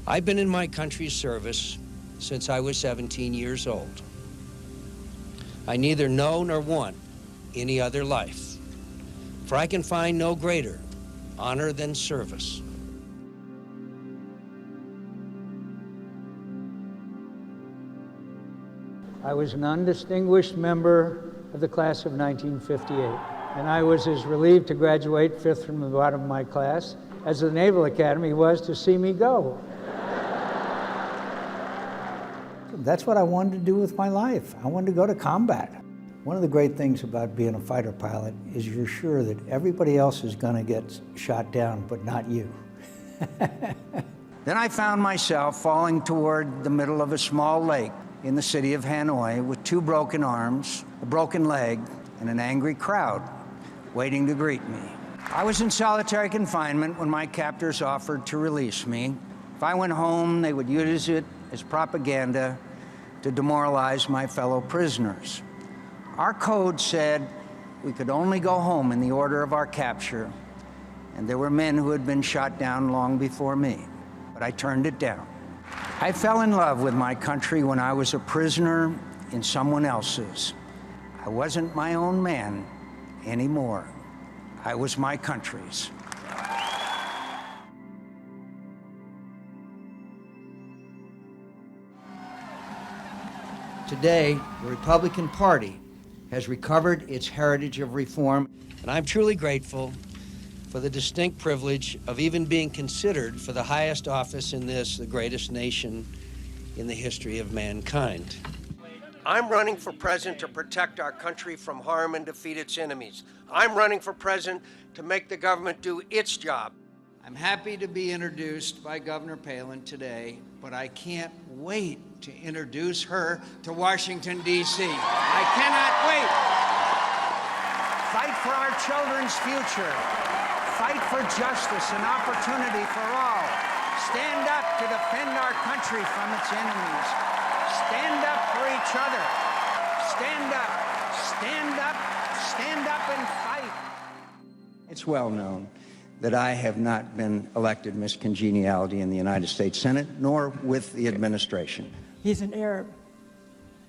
I've been in my country's service since I was 17 years old. I neither know nor want any other life, for I can find no greater honor than service. I was an undistinguished member of the class of 1958, and I was as relieved to graduate fifth from the bottom of my class as the Naval Academy was to see me go. That's what I wanted to do with my life. I wanted to go to combat. One of the great things about being a fighter pilot is you're sure that everybody else is going to get shot down, but not you. Then I found myself falling toward the middle of a small lake in the city of Hanoi with 2 broken arms, a broken leg, and an angry crowd waiting to greet me. I was in solitary confinement when my captors offered to release me. If I went home, they would use it as propaganda to demoralize my fellow prisoners. Our code said we could only go home in the order of our capture, and there were men who had been shot down long before me, but I turned it down. I fell in love with my country when I was a prisoner in someone else's. I wasn't my own man anymore. I was my country's. Today, the Republican Party has recovered its heritage of reform, and I'm truly grateful for the distinct privilege of even being considered for the highest office in this, the greatest nation in the history of mankind. I'm running for president to protect our country from harm and defeat its enemies. I'm running for president to make the government do its job. I'm happy to be introduced by Governor Palin today, but I can't wait to introduce her to Washington, D.C. I cannot wait. Fight for our children's future. Fight for justice and opportunity for all. Stand up to defend our country from its enemies. Stand up for each other. Stand up, stand up, stand up and fight. It's well known that I have not been elected Miss Congeniality in the United States Senate, nor with the administration. He's an Arab.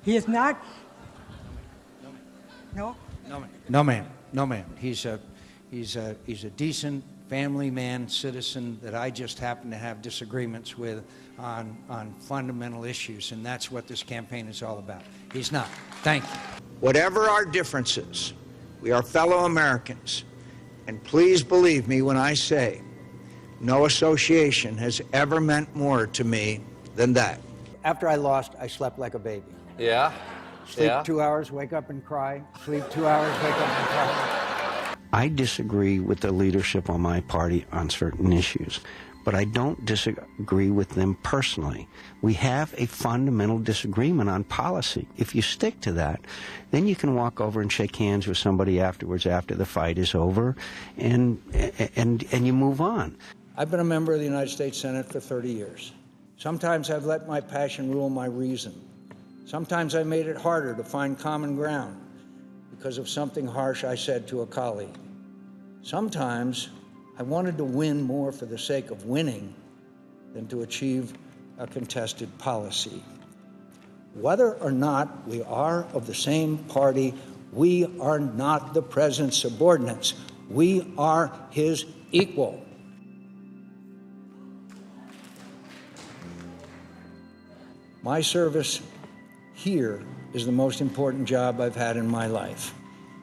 He is not. No? No, ma'am. He's a decent family man, citizen that I just happen to have disagreements with on fundamental issues, and that's what this campaign is all about. He's not. Thank you. Whatever our differences, we are fellow Americans. And please believe me when I say no association has ever meant more to me than that. After I lost, I slept like a baby. Yeah? Sleep 2 hours, wake up and cry. Sleep 2 hours, wake up and cry. I disagree with the leadership on my party on certain issues, but I don't disagree with them personally. We have a fundamental disagreement on policy. If you stick to that, then you can walk over and shake hands with somebody afterwards after the fight is over, and you move on. I've been a member of the United States Senate for 30 years. Sometimes I've let my passion rule my reason. Sometimes I made it harder to find common ground because of something harsh I said to a colleague. Sometimes I wanted to win more for the sake of winning than to achieve a contested policy. Whether or not we are of the same party, we are not the president's subordinates. We are his equal. My service here is the most important job I've had in my life.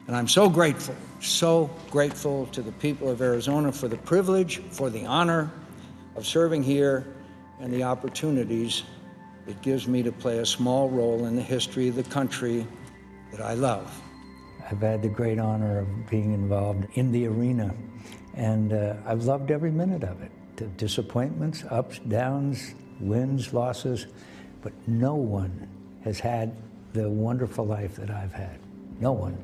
And I'm so grateful to the people of Arizona for the privilege, for the honor of serving here and the opportunities it gives me to play a small role in the history of the country that I love. I've had the great honor of being involved in the arena, and I've loved every minute of it. The disappointments, ups, downs, wins, losses, but no one has had the wonderful life that I've had. No one.